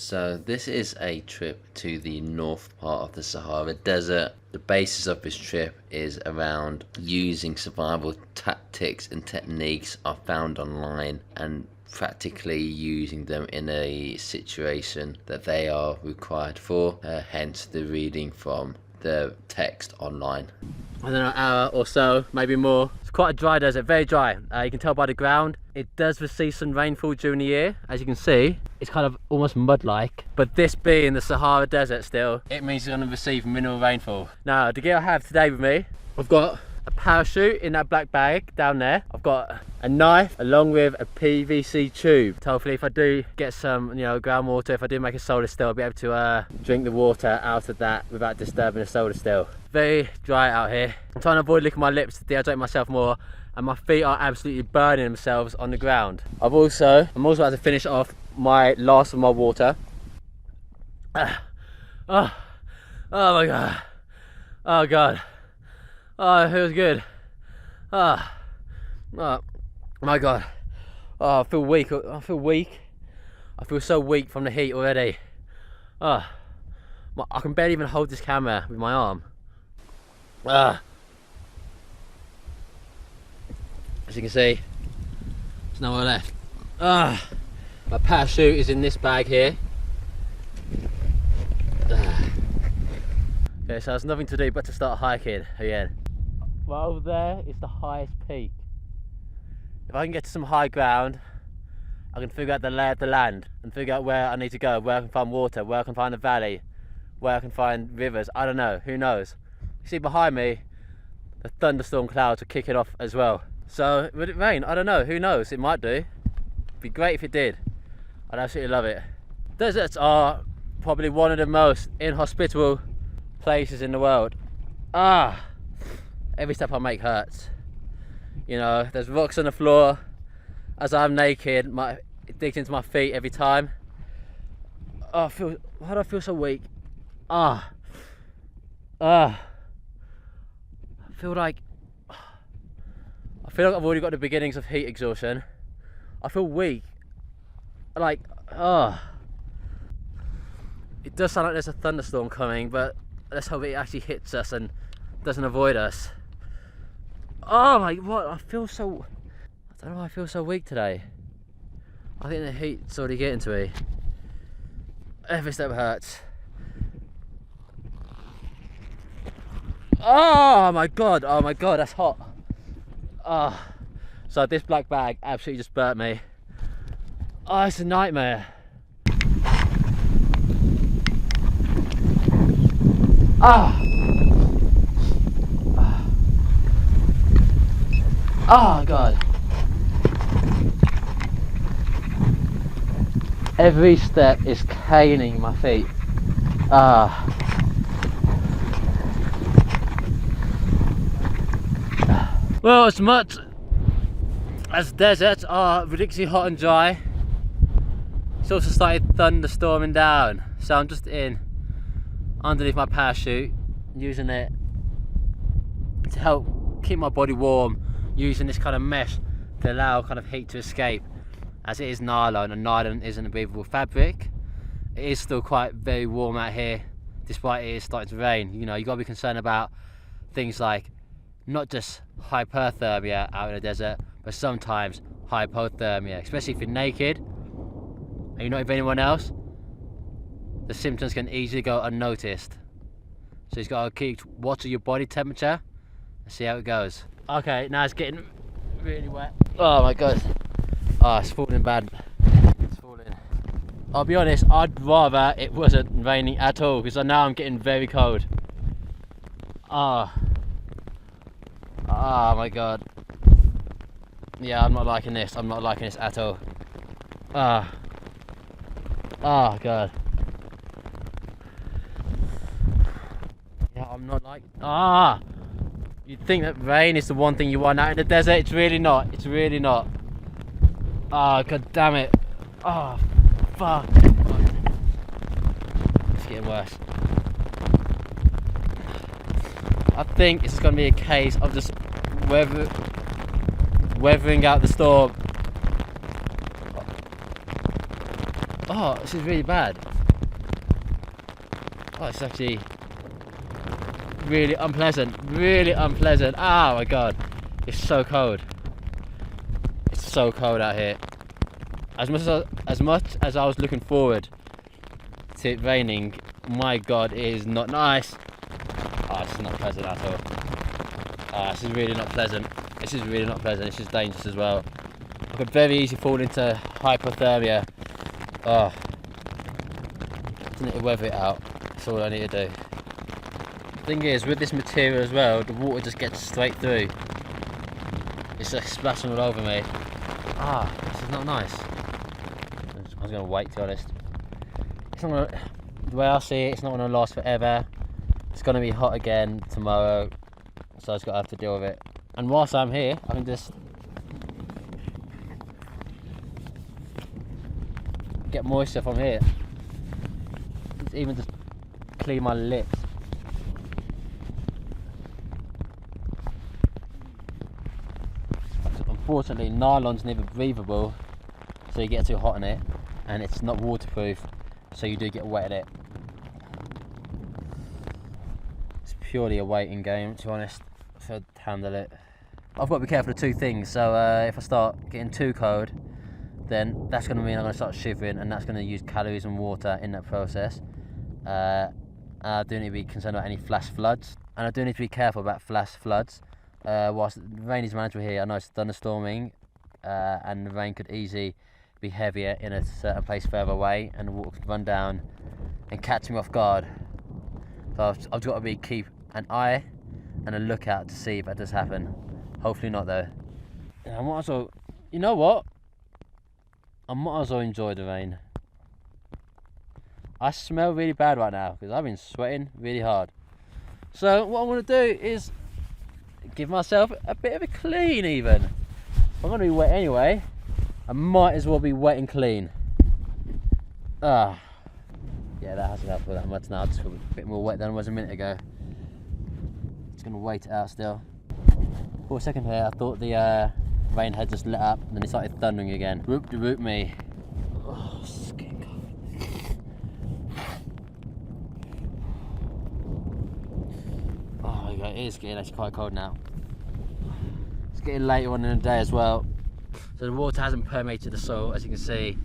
So this is a trip to the north part of the Sahara Desert. The basis of this trip is around using survival tactics and techniques are found online and practically using them in a situation that they are required for, hence the reading from the text online. I don't know, an hour or so, maybe more. It's quite a dry desert, very dry. You can tell by the ground. It does receive some rainfall during the year. As you can see, it's kind of almost mud-like. But this being the Sahara Desert still, it means it's going to receive minimal rainfall. Now, the gear I have today with me, I've got a parachute in that black bag down there. I've got a knife along with a PVC tube. So hopefully if I do get some, groundwater, if I do make a solar still, I'll be able to drink the water out of that without disturbing the solar still. Very dry out here. I'm trying to avoid licking my lips to dehydrate myself more, and my feet are absolutely burning themselves on the ground. I'm also about to finish off my last of my water. Oh my god. Oh god. Oh, it feels good. Oh my god. Oh, I feel weak. I feel so weak from the heat already. I can barely even hold this camera with my arm. As you can see, there's nowhere left. My parachute is in this bag here. Okay, so there's nothing to do but to start hiking again. Right over there is the highest peak. If I can get to some high ground, I can figure out the lay of the land and figure out where I need to go, where I can find water, where I can find a valley, where I can find rivers. I don't know, who knows? You see behind me, the thunderstorm clouds are kicking off as well. So, would it rain? I don't know, who knows? It might do. It'd be great if it did. I'd absolutely love it. Deserts are probably one of the most inhospitable places in the world. Every step I make hurts. There's rocks on the floor. As I'm naked, it digs into my feet every time. Why do I feel so weak? I feel like I've already got the beginnings of heat exhaustion. I feel weak. It does sound like there's a thunderstorm coming, but let's hope it actually hits us and doesn't avoid us. Oh my god, I don't know why I feel so weak today. I think the heat's already getting to me. Every step hurts. Oh my god, that's hot. So this black bag absolutely just burnt me. It's a nightmare. Oh god. Every step is caning my feet. Well, as much as deserts are ridiculously hot and dry, it's also started thunderstorming down. So I'm just underneath my parachute, using it to help keep my body warm, using this kind of mesh to allow kind of heat to escape, as it is nylon, and nylon isn't a breathable fabric. It is still quite very warm out here, despite it is starting to rain. You got to be concerned about things like not just hyperthermia out in the desert, but sometimes hypothermia, especially if you're naked and you're not with anyone else. The symptoms can easily go unnoticed, so you've got to keep watch your body temperature and see how it goes. Okay, now it's getting really wet. Oh my god. It's falling bad. It's falling. I'll be honest, I'd rather it wasn't raining at all, because now I'm getting very cold. Oh my god. Yeah, I'm not liking this. I'm not liking this at all. Oh god. Yeah, I'm not like. You'd think that rain is the one thing you want out in the desert. It's really not. It's really not. God damn it. Fuck. It's getting worse. I think it's going to be a case of just weathering out the storm. Oh, this is really bad. Oh, it's actually really unpleasant. Really unpleasant. Oh my god. It's so cold. It's so cold out here. As much as I was looking forward to it raining, my god, it is not nice. Oh, this is not pleasant at all. Oh, this is really not pleasant. This is really not pleasant. This is dangerous as well. I could very easily fall into hypothermia. Oh, just need to weather it out. That's all I need to do. The thing is, with this material as well, the water just gets straight through. It's like splashing all over me. Ah, this is not nice. I was going to wait, to be honest. It's not gonna, the way I see it, it's not going to last forever. It's going to be hot again tomorrow, so I just got to have to deal with it. And whilst I'm here, I can just get moisture from here. It's even just clean my lips. Unfortunately, nylon's never breathable, so you get too hot in it, and it's not waterproof, so you do get wet in it. It's purely a waiting game, to be honest, to handle it. I've got to be careful of two things. So if I start getting too cold, then that's going to mean I'm going to start shivering, and that's going to use calories and water in that process. I do need to be concerned about any flash floods, and I do need to be careful about flash floods. Whilst the rain is manageable here, I know it's thunderstorming, and the rain could easily be heavier in a certain place further away, and the water could run down and catch me off guard. So I've got to keep an eye and a lookout to see if that does happen. Hopefully not though. And I might as well, you know what? I might as well enjoy the rain. I smell really bad right now because I've been sweating really hard. So what I want to do is give myself a bit of a clean even. If I'm going to be wet anyway, I might as well be wet and clean. Yeah, that hasn't helped that much now. I just feel a bit more wet than I was a minute ago. Just going to wait it out still. For a second here, I thought the rain had just let up, and then it started thundering again. Whoop me. Oh, it's getting cold. Oh my god, it is getting actually quite cold now. It's getting later on in the day as well. So the water hasn't permeated the soil, as you can see.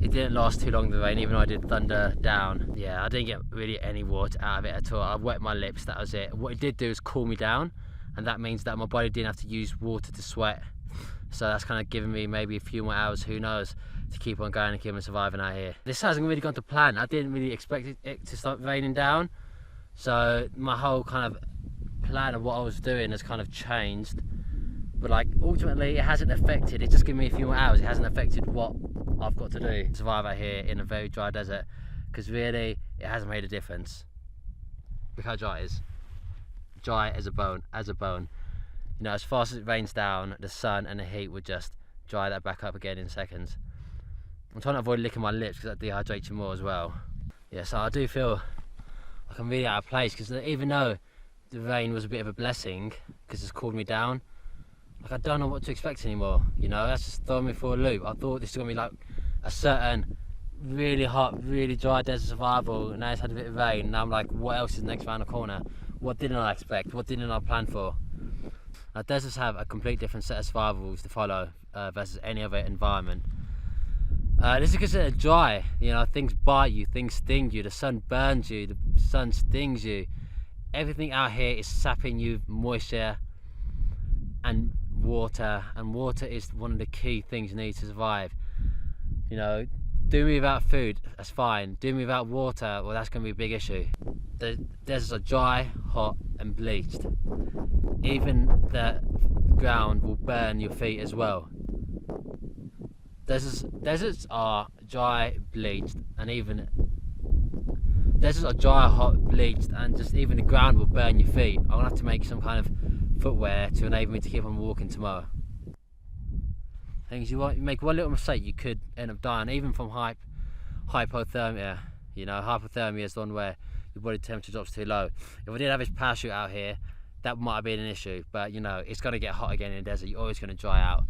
It didn't last too long, the rain, even though I did thunder down. Yeah, I didn't get really any water out of it at all. I wet my lips, that was it. What it did do is cool me down, and that means that my body didn't have to use water to sweat. So that's kind of giving me maybe a few more hours, who knows, to keep on going and keep on surviving out here. This hasn't really gone to plan. I didn't really expect it to start raining down. So my whole kind of plan of what I was doing has kind of changed. But like, ultimately it hasn't affected, it's just given me a few more hours. It hasn't affected what I've got to do to survive out here in a very dry desert. Because really, it hasn't made a difference. Look how dry it is. Dry as a bone, You know, as fast as it rains down, the sun and the heat would just dry that back up again in seconds. I'm trying to avoid licking my lips because that dehydrates you more as well. Yeah, so I do feel like I'm really out of place, because even though the rain was a bit of a blessing because it's cooled me down, like I don't know what to expect anymore, you know. That's just throwing me for a loop. I thought this was gonna be like a certain really hot, really dry desert survival, and now it's had a bit of rain. Now I'm like, what else is next round the corner? What didn't I expect? What didn't I plan for? Now, deserts have a complete different set of survival rules to follow versus any other environment. This is considered dry, you know. Things bite you, things sting you, the sun burns you, the sun stings you. Everything out here is sapping you moisture and water is one of the key things you need to survive. You know, do me without food, that's fine. Do me without water, well, that's going to be a big issue. The deserts are dry, hot and bleached. Even the ground will burn your feet as well. Deserts are dry, bleached, and even deserts are dry, hot, bleached, and just even the ground will burn your feet. I'm gonna have to make some kind of footwear to enable me to keep on walking tomorrow. Things you make one little mistake, you could end up dying, even from hypothermia. You know, hypothermia is the one where your body temperature drops too low. If I did have this parachute out here, that might have been an issue, but you know, it's gonna get hot again in the desert. You're always gonna dry out.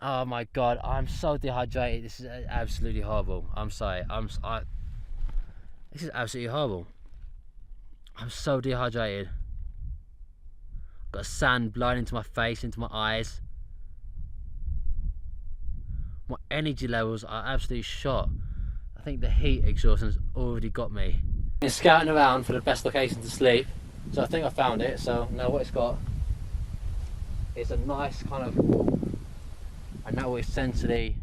Oh my god, I'm so dehydrated. This is absolutely horrible. I'm sorry. This is absolutely horrible. I'm so dehydrated. Got sand blowing into my face, into my eyes. My energy levels are absolutely shot. I think the heat exhaustion's already got me. Been scouting around for the best location to sleep, so I think I found it. So now what it's got is a nice kind of wall, and that will essentially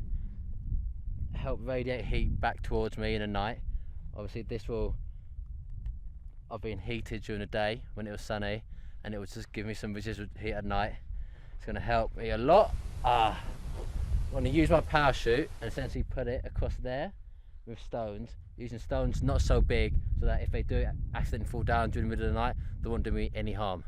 help radiate heat back towards me in the night. Obviously I've been heated during the day when it was sunny, and it will just give me some residual heat at night. It's going to help me a lot. I'm going to use my parachute and essentially put it across there with stones, using stones not so big so that if they do accidentally fall down during the middle of the night, they won't do me any harm.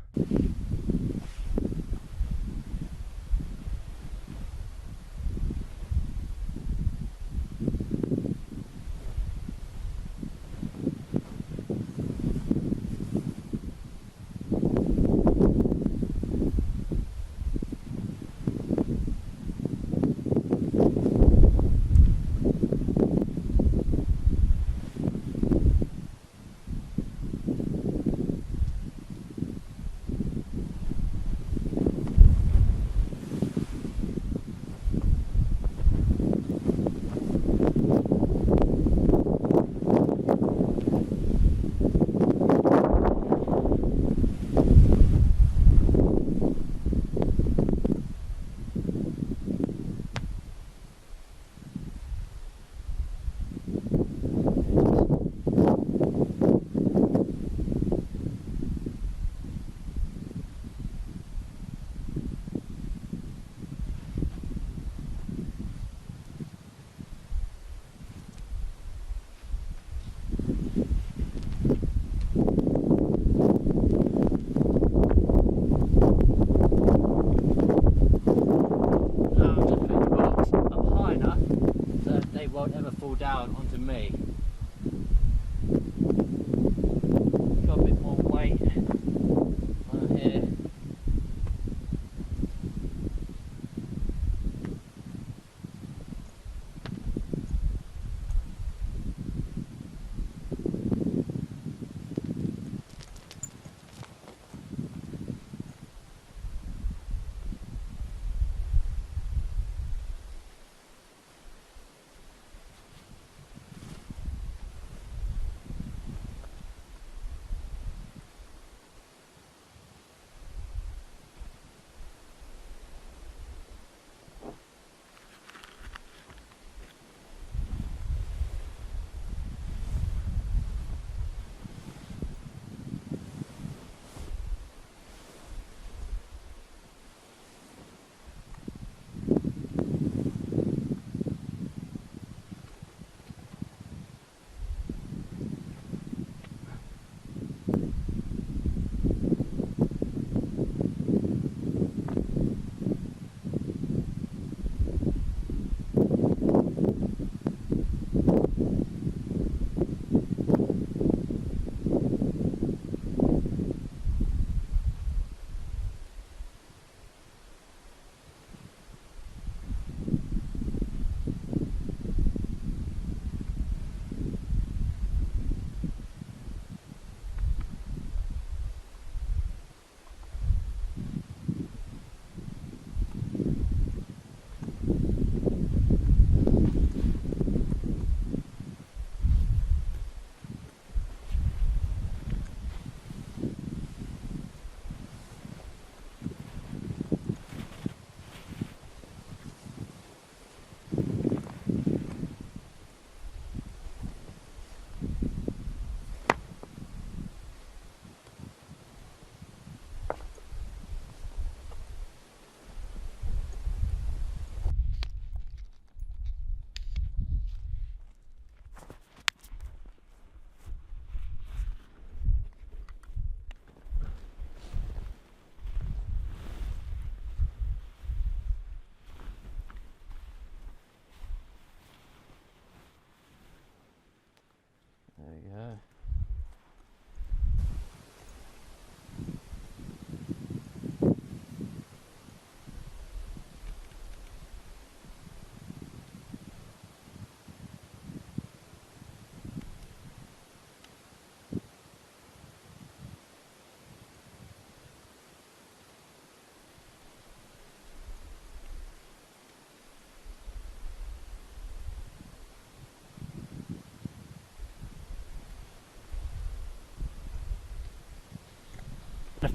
Won't ever fall down onto me. Got a bit more weight on here.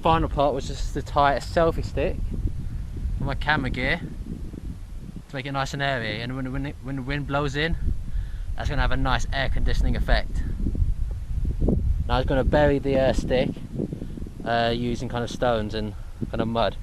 final part was just to tie a selfie stick on my camera gear to make it nice and airy, and when the wind blows in, that's going to have a nice air conditioning effect. Now I was going to bury the stick using kind of stones and kind of mud.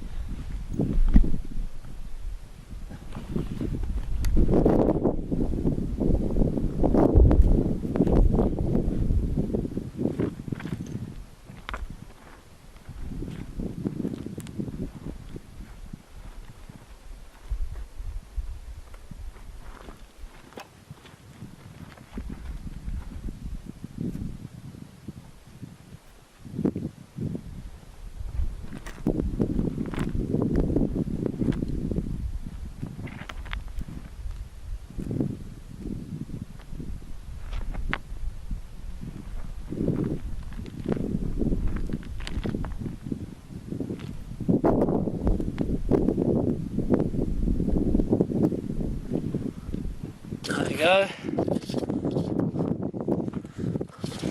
There we go.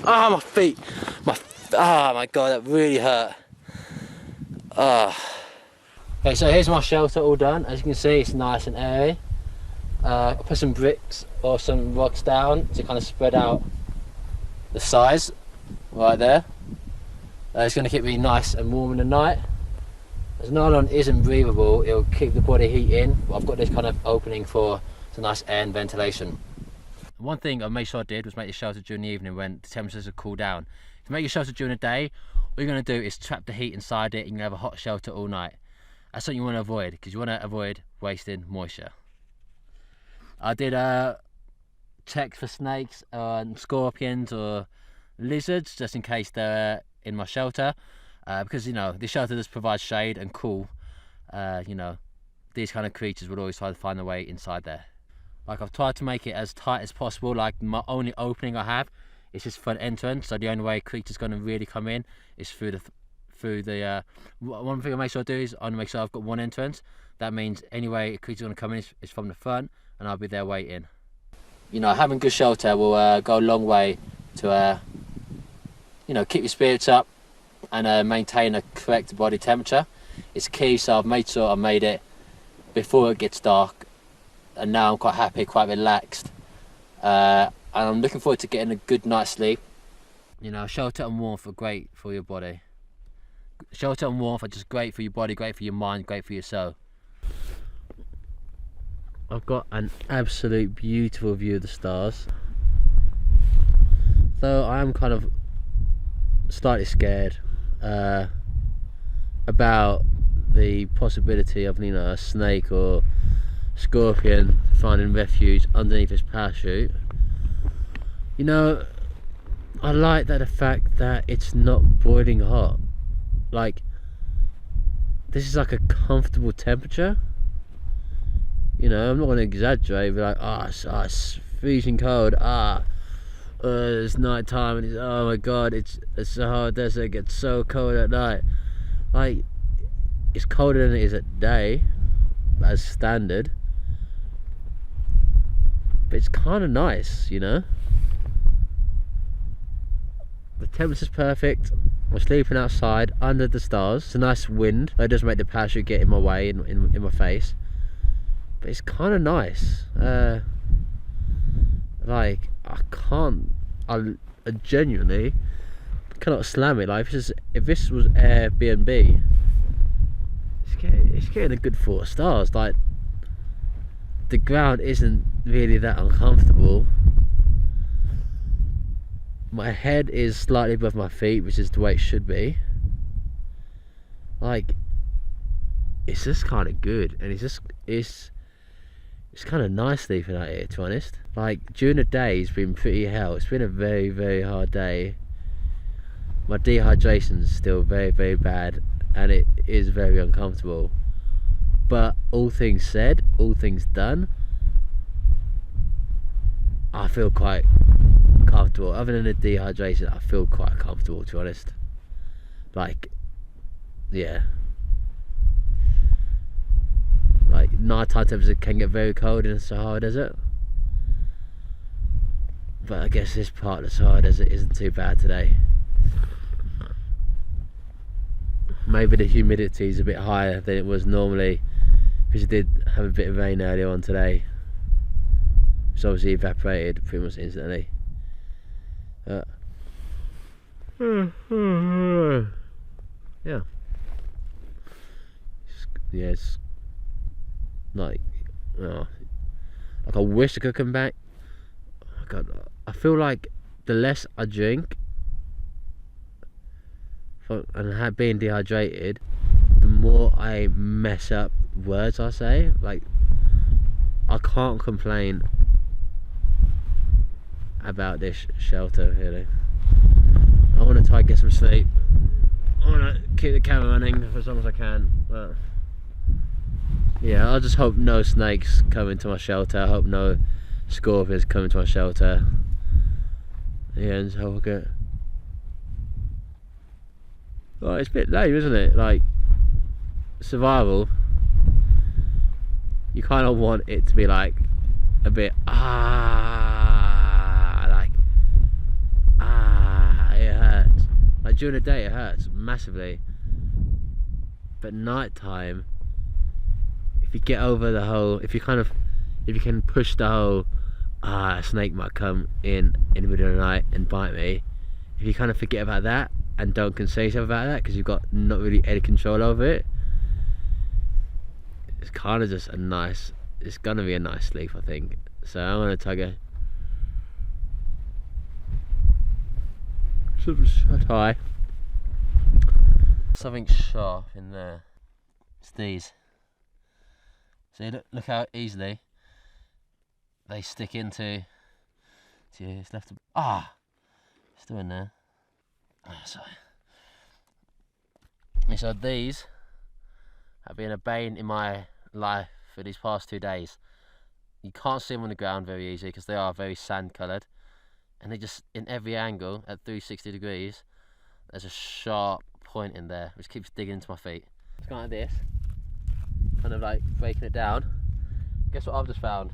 Ah, my feet. Oh my god, that really hurt. Okay, so here's my shelter all done. As you can see, it's nice and airy. I put some bricks or some rocks down to kind of spread out the size right there. It's going to keep me nice and warm in the night. As nylon isn't breathable, it'll keep the body heat in, but I've got this kind of opening for some nice air and ventilation. One thing I made sure I did was make the shelter during the evening when the temperatures will cool down. To make your shelter during the day, all you're going to do is trap the heat inside it and you can have a hot shelter all night. That's something you want to avoid, because you want to avoid wasting moisture. I did check for snakes and scorpions or lizards just in case they're in my shelter, because you know, this shelter does provide shade and cool. You know, these kind of creatures would always try to find their way inside there. Like, I've tried to make it as tight as possible. Like, my only opening I have is this front entrance, so the only way creatures going to really come in is through the one thing I make sure I do is I want to make sure I've got one entrance. That means any way a creature's going to come in is from the front, and I'll be there waiting. You know, having good shelter will go a long way to you know, keep your spirits up and maintain a correct body temperature. It's key, so I've made sure I made it before it gets dark, and now I'm quite happy, quite relaxed, and I'm looking forward to getting a good night's sleep. You know, shelter and warmth are great for your body. Shelter and warmth are just great for your body, great for your mind, great for your soul. I've got an absolute beautiful view of the stars, though I am kind of slightly scared about the possibility of, you know, a snake or scorpion finding refuge underneath his parachute. You know, I like that the fact that it's not boiling hot. Like, this is like a comfortable temperature. You know, I'm not going to exaggerate, but like, it's freezing cold. It's night time and oh my god, it's the Sahara desert, it gets so cold at night. Like, it's colder than it is at day, as standard. But it's kind of nice, you know. The temperature's perfect. I'm sleeping outside under the stars. It's a nice wind. That does make the parachute get in my way, in my face. But it's kind of nice. Like, I genuinely cannot slam it. Like, if this was Airbnb, it's getting a good 4 stars. Like, the ground isn't really that uncomfortable. My head is slightly above my feet, which is the way it should be. Like, it's just kind of good, and it's kind of nice sleeping out here, to be honest. Like, during the day it's been pretty hell. It's been a very, very hard day. My dehydration's still very, very bad, and it is very uncomfortable. But all things said, all things done, I feel quite comfortable. Other than the dehydration, I feel quite comfortable, to be honest. Like, yeah. Like, nighttime temperatures can get very cold in the Sahara Desert, but I guess this part of the Sahara Desert isn't too bad today. maybe the humidity is a bit higher than it was normally, because it did have a bit of rain earlier on today, which obviously evaporated pretty much instantly. Yeah. Yeah, it's like, like I wish I could come back. Oh God, I feel like the less I drink and being dehydrated, the more I mess up words I say. Like, I can't complain about this shelter really. I want to try and get some sleep. I want to keep the camera running for as long as I can, but yeah, I just hope no snakes come into my shelter. I hope no scorpions come into my shelter. Yeah, and so we'll get. Well, it's a bit lame, isn't it? Like, survival, you kind of want it to be like a bit it hurts. Like during the day it hurts massively, but night time, if you get over the whole, if you can push the whole a snake might come in the middle of the night and bite me, if you kind of forget about that and don't concern yourself about that because you've got not really any control over it, it's kind of just a nice, it's gonna be a nice sleep, I think. So I'm gonna try high. Something sharp in there. It's these. See, look how easily they stick into. It's left. Still in there. Sorry. And so these have been a bane in my life for these past 2 days. You can't see them on the ground very easily because they are very sand coloured, and they just, in every angle at 360 degrees, there's a sharp point in there which keeps digging into my feet. It's kind of like this, kind of like breaking it down. Guess what I've just found?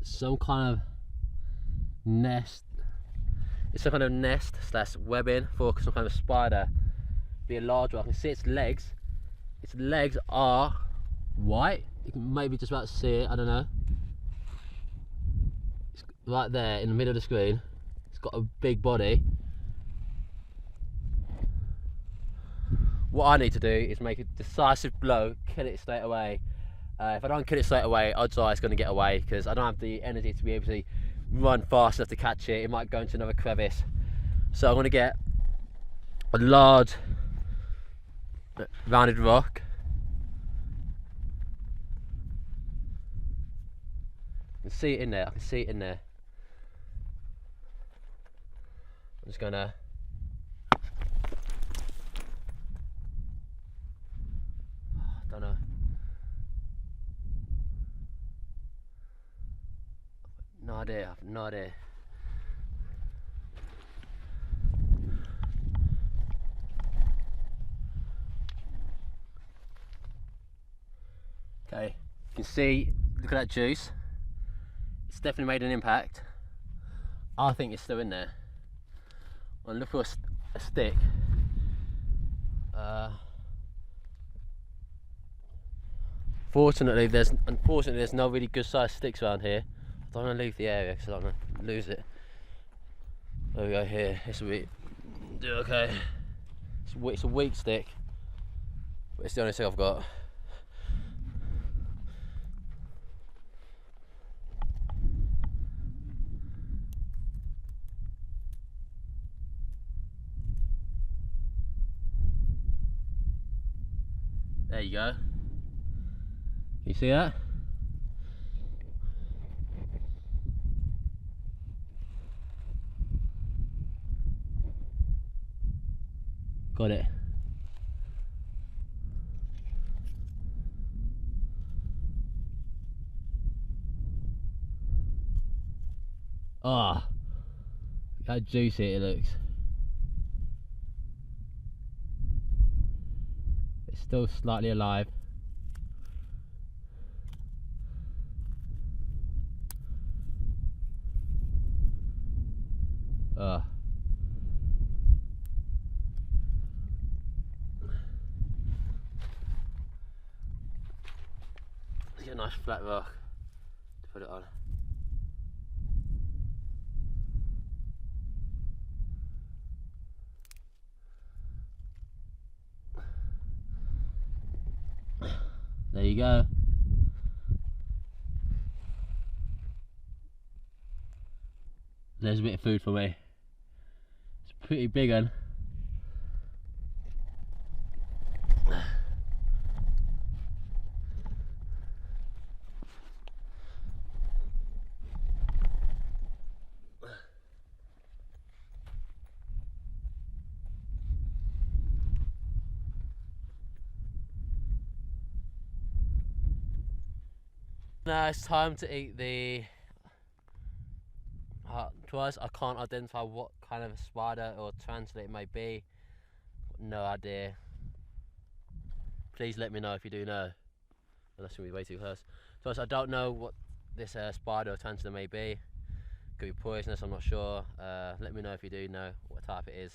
Some kind of nest. It's some kind of nest / webbing for some kind of spider. Be a large one. I can see its legs. Its legs are white. You can maybe just about see it. I don't know. It's right there in the middle of the screen. It's got a big body. What I need to do is make a decisive blow, kill it straight away. If I don't kill it straight away, odds are it's going to get away because I don't have the energy to be able to run fast enough to catch it. It might go into another crevice. So I'm going to get a large rounded rock. I can see it in there. I can see it in there. I'm just going to don't know. No idea, I've no idea. Okay, you can see, look at that juice. It's definitely made an impact. I think it's still in there. I'll look for a stick. Unfortunately, there's no really good sized sticks around here. I don't want to leave the area because I don't want to lose it. There we go, here. This will be do okay. It's a weak stick, but it's the only stick I've got. There you go. You see that? Got it. Ah, how juicy it looks. It's still slightly alive. nice flat rock to put it on. There you go. There's a bit of food for me. It's a pretty big one. Now it's time to eat the twice. I can't identify what kind of spider or tarantula it may be. No idea. Please let me know if you do know. That's gonna be way too close. Twice, I don't know what this spider or tarantula may be. Could be poisonous, I'm not sure. Let me know if you do know what type it is.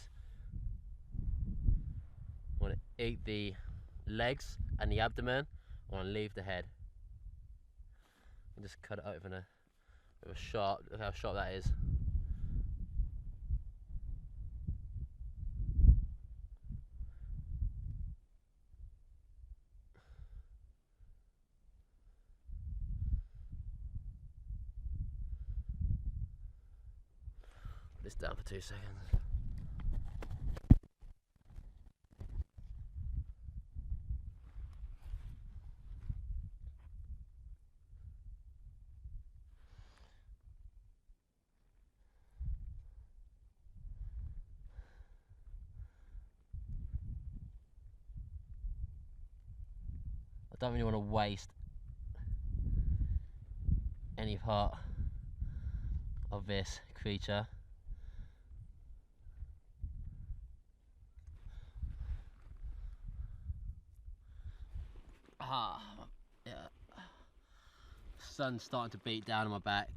I want to eat the legs and the abdomen. I want to leave the head. And just cut it open with a sharp. Look how sharp that is. Put this down for 2 seconds. I don't really want to waste any part of this creature. Yeah. Sun's starting to beat down on my back.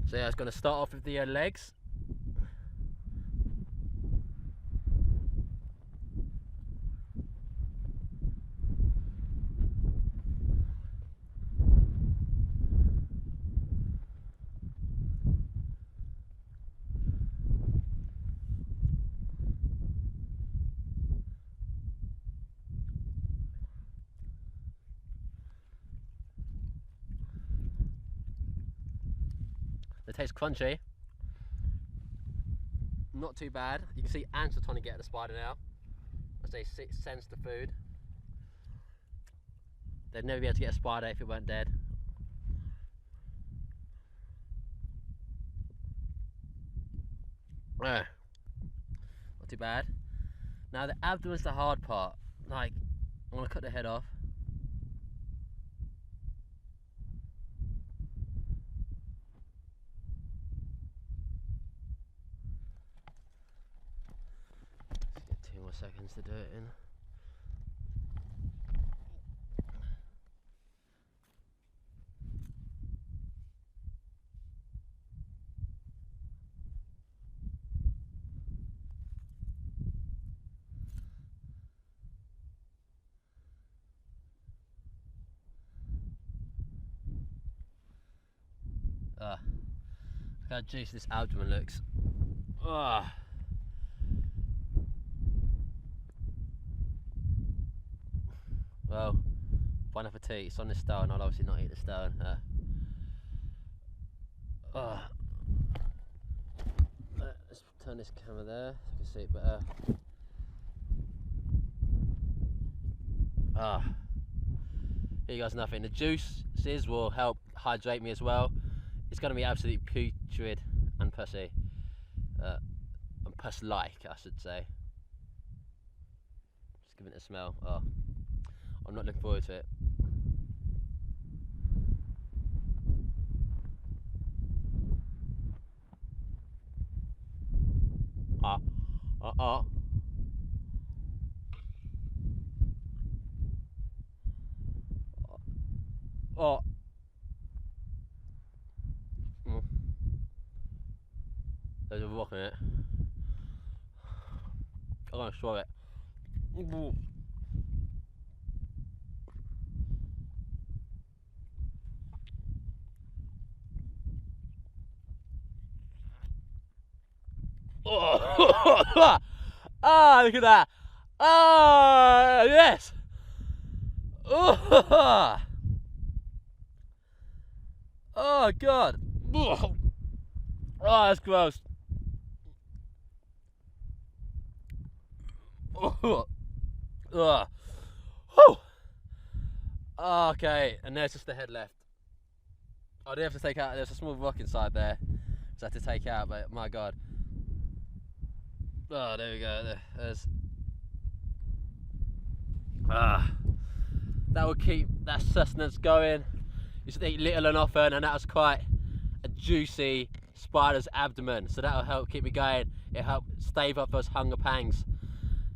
So yeah, I was going to start off with the legs. They taste crunchy. Not too bad. You can see ants are trying to get at the spider now as they sense the food. They'd never be able to get a spider if it weren't dead. Not too bad. Now the abdomen's the hard part. Like, I'm gonna cut the head off. Let's get 2 more seconds to do it in. Look how juicy this abdomen looks. Well, bon appetit. It's on this stone. I'll obviously not eat the stone. Let's turn this camera there so you can see it better. Here goes nothing. The juices will help hydrate me as well. It's going to be absolutely putrid and pussy. And puss-like, I should say. Just giving it a smell. I'm not looking forward to it. Oh. There's a rock in it. I'm gonna swallow it. Oh. Ah, look at that. Ah, yes. Oh, oh God. Oh, that's gross. Oh. Oh. Okay, and there's just the head left. I do have to take out, there's a small rock inside there, so I have to take out, but my God. Oh, there we go, there's... That will keep that sustenance going. You should eat little and often, and that was quite a juicy spider's abdomen, so that'll help keep me going. It'll help stave up those hunger pangs,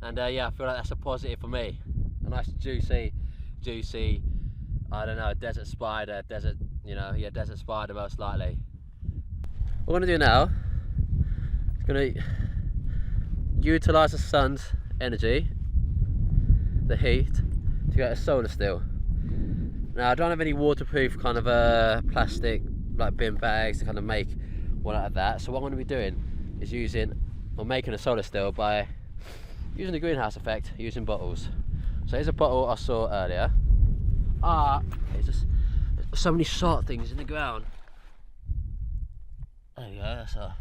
and yeah, I feel like that's a positive for me. A nice juicy, I don't know, desert spider, you know, yeah, desert spider most likely. What I'm gonna do now is gonna utilise the sun's energy, the heat, to get a solar steel. Now I don't have any waterproof kind of plastic like bin bags to kind of make one out of that. So what I'm going to be doing is making a solar steel by using the greenhouse effect, using bottles. So here's a bottle I saw earlier. It's just there's so many short things in the ground. There you go. That's all.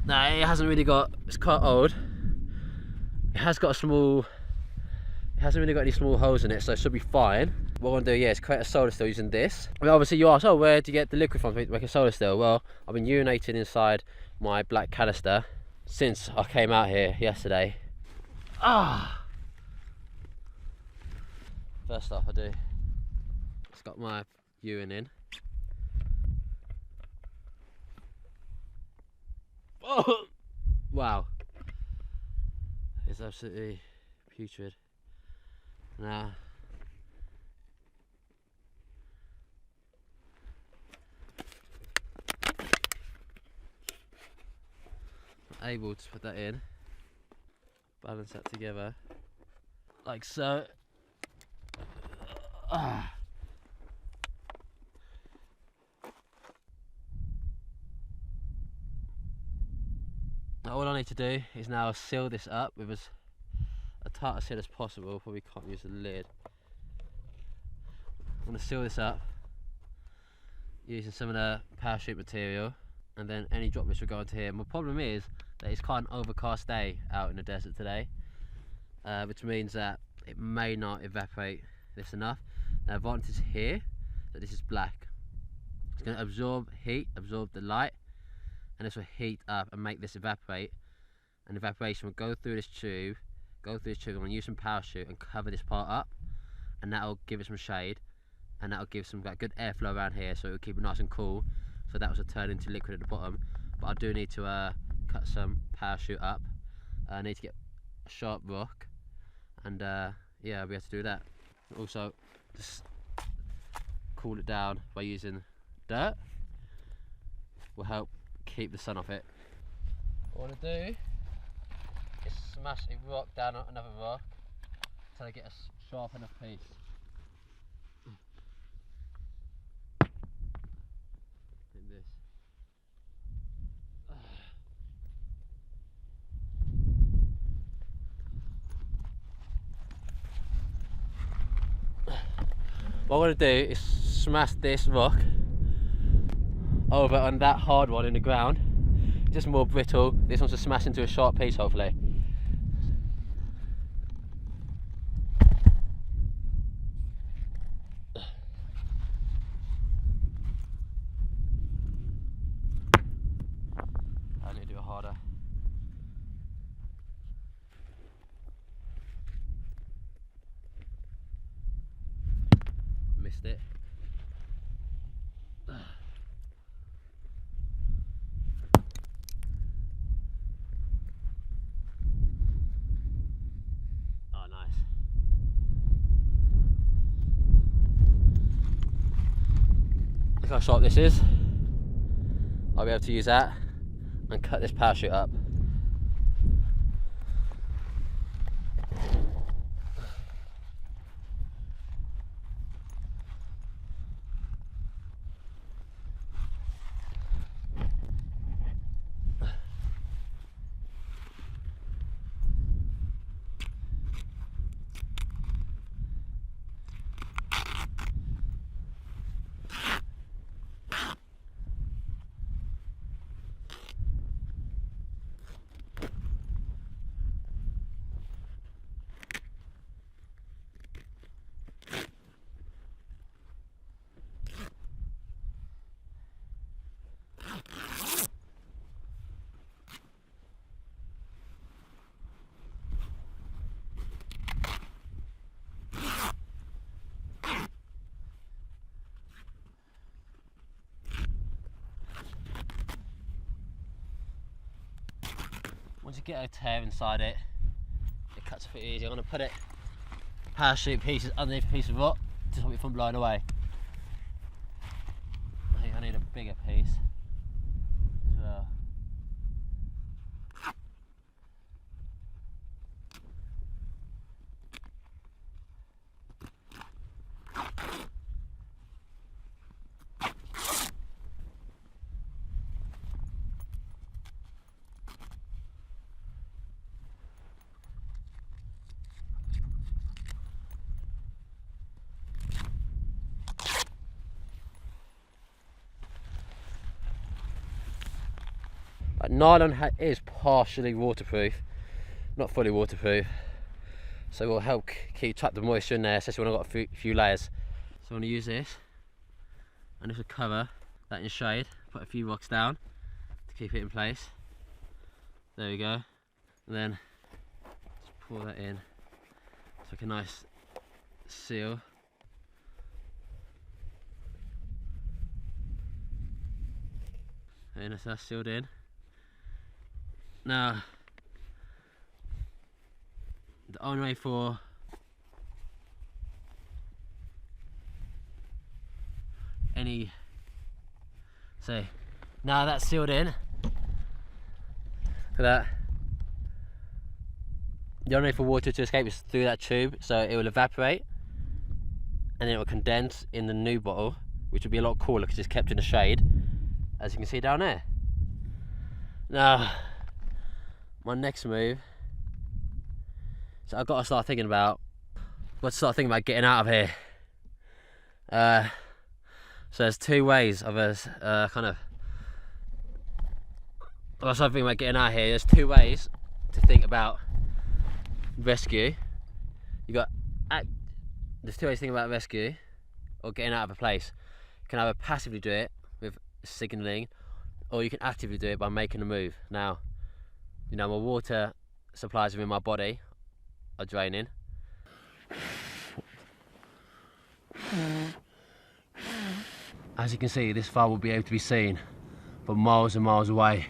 Now it hasn't really got. It's quite old. It has got a small. It hasn't really got any small holes in it, so it should be fine. What I'm going to do, yeah, is create a solar steel using this. I mean, obviously you ask, oh, where do you get the liquid from to make a solar steel? Well, I've been urinating inside my black canister since I came out here yesterday. First off, it's got my urine in. Oh! Wow. It's absolutely putrid. Now, I'm able to put that in, balance that together, like so. Now all I need to do is now seal this up with as tight a seal as possible. Probably can't use the lid. I'm going to seal this up using some of the parachute material, and then any droplets will go into here. My problem is that it's quite an overcast day out in the desert today, which means that it may not evaporate this enough. The advantage here that this is black. It's going to absorb heat, absorb the light, and this will heat up and make this evaporate. And evaporation will go through this tube. I'm going to use some parachute and cover this part up, and that'll give it some shade, and that'll give some good airflow around here, so it'll keep it nice and cool. So that will turn into liquid at the bottom. But I do need to cut some parachute up. I need to get a sharp rock, and yeah, I'll be able to do that. Also, just cool it down by using dirt. Will help keep the sun off it. What I want to do is smash a rock down on another rock until I get a sharp enough piece. In this. What I want to do is smash this rock over on that hard one in the ground. It's just more brittle. This one's to smash into a sharp piece, hopefully. I need to do it harder. Missed it. how sharp this is, I'll be able to use that and cut this parachute up. Once you get a tear inside it, it cuts pretty easy. I'm going to put it parachute pieces underneath a piece of rock to stop it from blowing away. I think I need a bigger piece as well. Nylon is partially waterproof, not fully waterproof, so it will help trap the moisture in there, especially when I've got a few layers. So I'm going to use this, and this will cover that in shade, put a few rocks down to keep it in place. There we go, and then just pour that in, it's like a nice seal. And that's sealed in. Now, the only way for any, now that's sealed in, for that, the only way for water to escape is through that tube, so it will evaporate and then it will condense in the new bottle, which will be a lot cooler because it's kept in the shade, as you can see down there. Now, my next move, so I've got to start thinking about getting out of here. So there's two ways of us I've got to start thinking about getting out of here. There's two ways to think about rescue. There's two ways to think about rescue or getting out of a place. You can either passively do it with signalling, or you can actively do it by making a move. Now, you know, my water supplies within my body are draining. As you can see, this fire will be able to be seen from miles and miles away.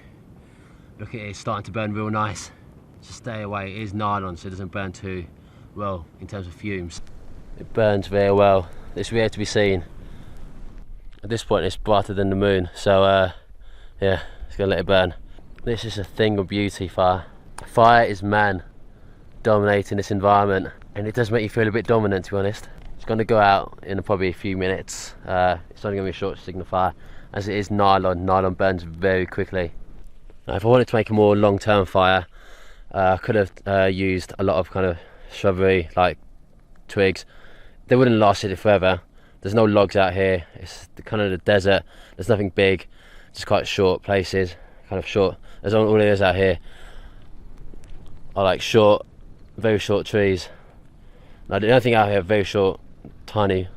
Look at it, it's starting to burn real nice. So stay away, it is nylon, so it doesn't burn too well in terms of fumes. It burns very well. This will be able to be seen. At this point it's brighter than the moon, so yeah, just gonna let it burn. This is a thing of beauty, fire. Fire is man dominating this environment, and it does make you feel a bit dominant, to be honest. It's going to go out in probably a few minutes. It's only going to be a short signal fire, as it is nylon. Nylon burns very quickly. Now, if I wanted to make a more long-term fire, I could have used a lot of kind of shrubbery, like twigs. They wouldn't last it forever. There's no logs out here. It's kind of the desert. There's nothing big, just quite short places, kind of short. That's all it is out here. I like short, very short trees. Now, the only thing out here, very short, tiny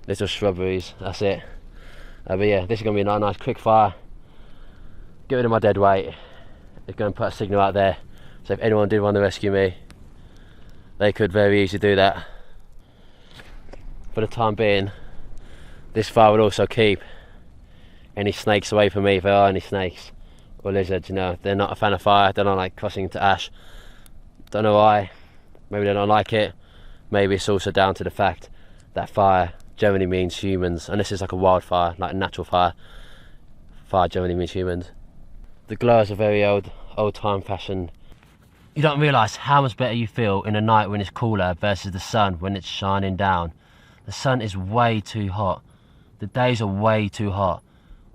little shrubberies. That's it. But yeah, this is going to be a nice quick fire. Get rid of my dead weight. It's going to put a signal out there. So if anyone did want to rescue me, they could very easily do that. For the time being, this fire would also keep any snakes away from me, if there are any snakes or lizards. You know, they're not a fan of fire. They don't like crossing into ash. Don't know why. Maybe they don't like it. Maybe it's also down to the fact that fire generally means humans, and this is like a wildfire, like a natural fire. Fire generally means humans. The glow is a very old time fashioned. You don't realise how much better you feel in the night when it's cooler versus the sun when it's shining down. The sun is way too hot. The days are way too hot.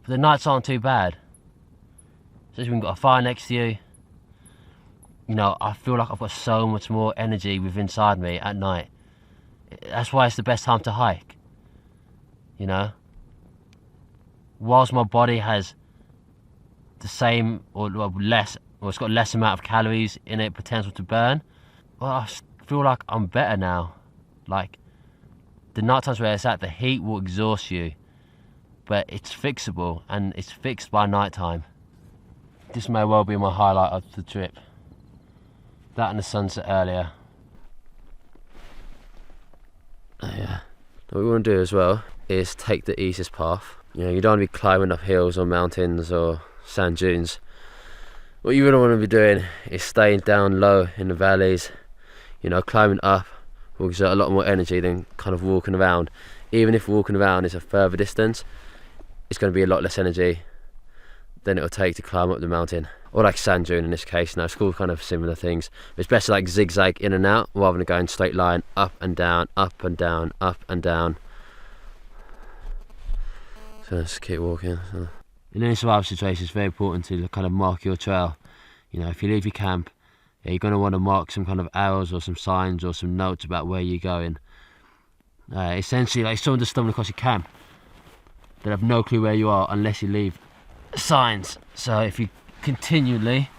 But the nights aren't too bad. Especially when you've got a fire next to you. You know, I feel like I've got so much more energy within inside me at night. That's why it's the best time to hike. You know? Whilst my body has the same or less, or it's got less amount of calories in it, potential to burn, well, I feel like I'm better now. Like, the night times where it's at, the heat will exhaust you, but it's fixable, and it's fixed by night time. This may well be my highlight of the trip. That and the sunset earlier. Oh, yeah. What we want to do as well is take the easiest path. You know, you don't want to be climbing up hills or mountains or sand dunes. What you really want to be doing is staying down low in the valleys. You know, climbing up will exert a lot more energy than kind of walking around. Even if walking around is a further distance, it's going to be a lot less energy than it'll take to climb up the mountain. Or like sand dune in this case. Now, it's all kind of similar things. It's better to like zigzag in and out rather than going straight line, up and down, up and down, up and down. So let's keep walking. In any survival situation, it's very important to kind of mark your trail. You know, if you leave your camp, you're going to want to mark some kind of arrows or some signs or some notes about where you're going. Essentially, like, if someone just stumbled across your camp, they'll have no clue where you are unless you leave signs. So if you continually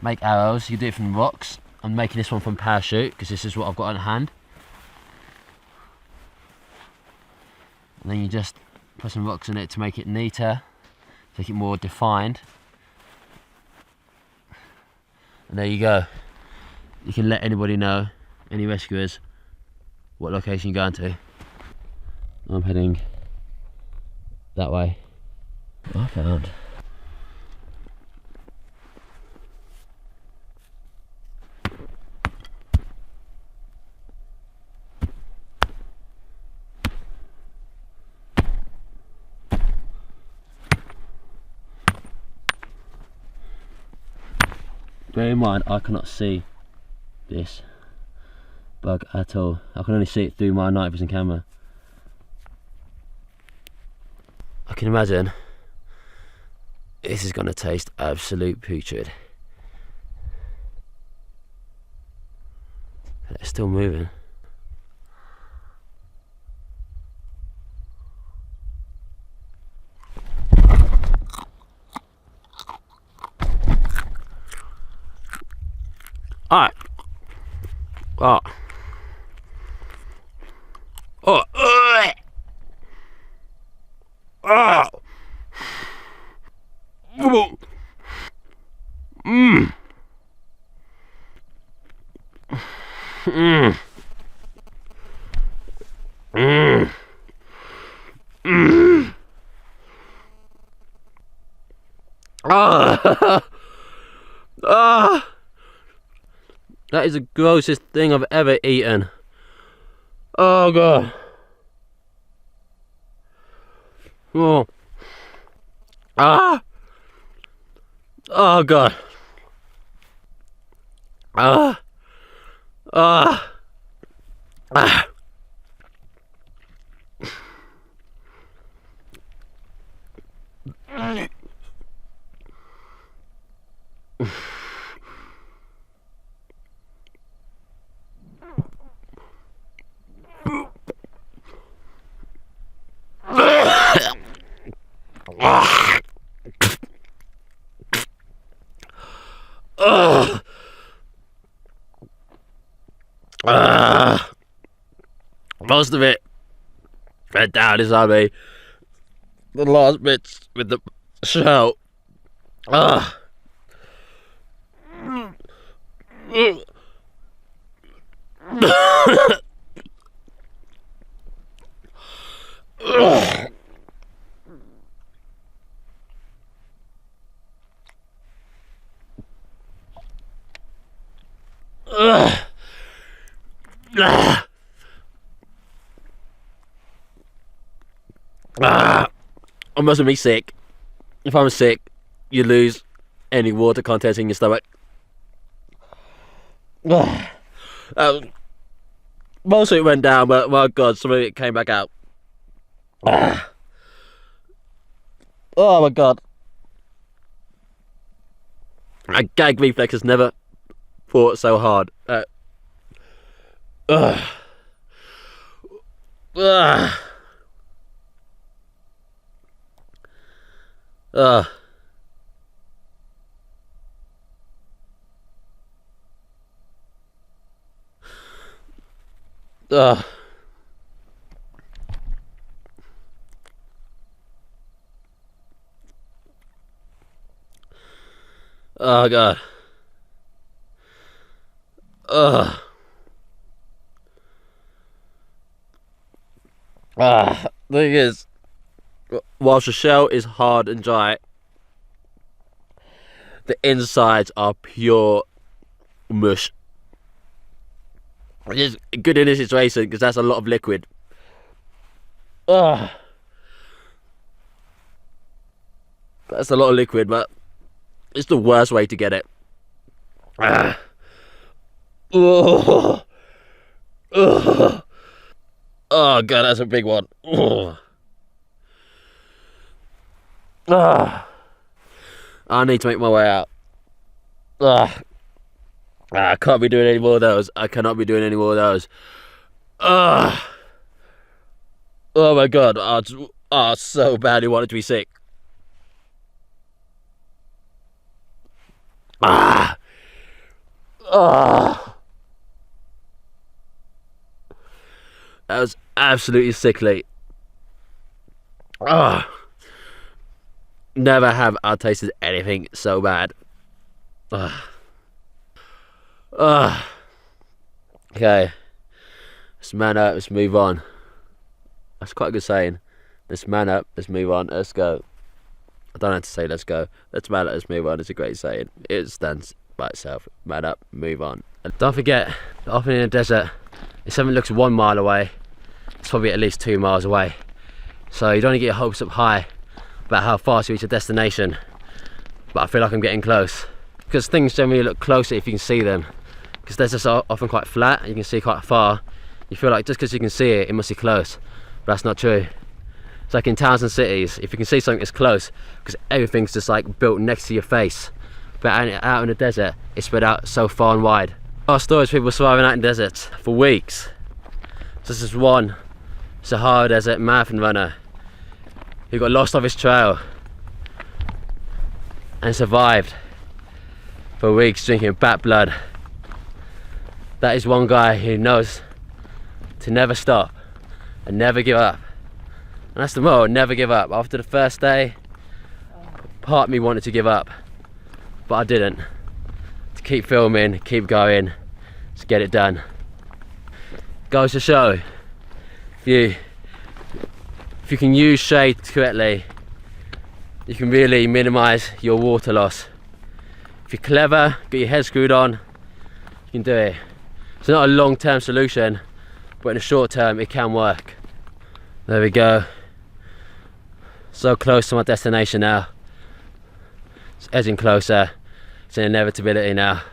make arrows, you do it from rocks. I'm making this one from parachute because this is what I've got on hand. And then you just put some rocks in it to make it neater, make it more defined. And there you go. You can let anybody know, any rescuers, what location you're going to. I'm heading that way. I found. Bear in mind, I cannot see this bug at all. I can only see it through my night vision camera. I can imagine this is going to taste absolute putrid. It's still moving. Alright. Oh. Oh. Oh. Mmm. Mmm. Mmm. Mmm. Ah. Ah. That is the grossest thing I've ever eaten. Oh god. Oh. Ah. Oh god. Ah. Ah. Ah. Most of it went down inside me. The last bits with the shell. I mustn't be sick. If I'm sick, you lose any water content in your stomach. Most of it went down, but my God, some of it came back out. Oh my God. My gag reflex has never fought so hard. Oh God. The thing is, whilst the shell is hard and dry, the insides are pure mush. Which is good in this situation because that's a lot of liquid. That's a lot of liquid, but it's the worst way to get it. Oh God, that's a big one. I need to make my way out. I can't be doing any more of those. I cannot be doing any more of those. Oh my God, I so badly wanted to be sick. That was absolutely sickly. Never have I tasted anything so bad. Okay, let's man up, let's move on. That's quite a good saying. Let's man up, let's move on, let's go. I don't have to say let's go. Let's man up, let's move on. It's a great saying. It stands by itself. Man up, move on. And don't forget, often in the desert, if something looks 1 mile away, it's probably at least 2 miles away. So you don't want to get your hopes up high about how fast you reach your destination. But I feel like I'm getting close. Because things generally look closer if you can see them. Because deserts are often quite flat and you can see quite far. You feel like just because you can see it, it must be close. But that's not true. It's like in towns and cities, if you can see something, it's close. Because everything's just like built next to your face. But out in the desert, it's spread out so far and wide. Our stories, people surviving out in deserts for weeks. So this is one Sahara desert marathon runner who got lost off his trail and survived for weeks drinking bat blood. That is one guy who knows to never stop and never give up. And that's the motto, never give up. After the first day, part of me wanted to give up, but I didn't. To keep filming, keep going, to get it done. Goes to show, if you can use shade correctly, you can really minimise your water loss. If you're clever, get your head screwed on, you can do it. It's not a long-term solution, but in the short term it can work. There we go. So close to my destination now. It's edging closer. It's an inevitability now.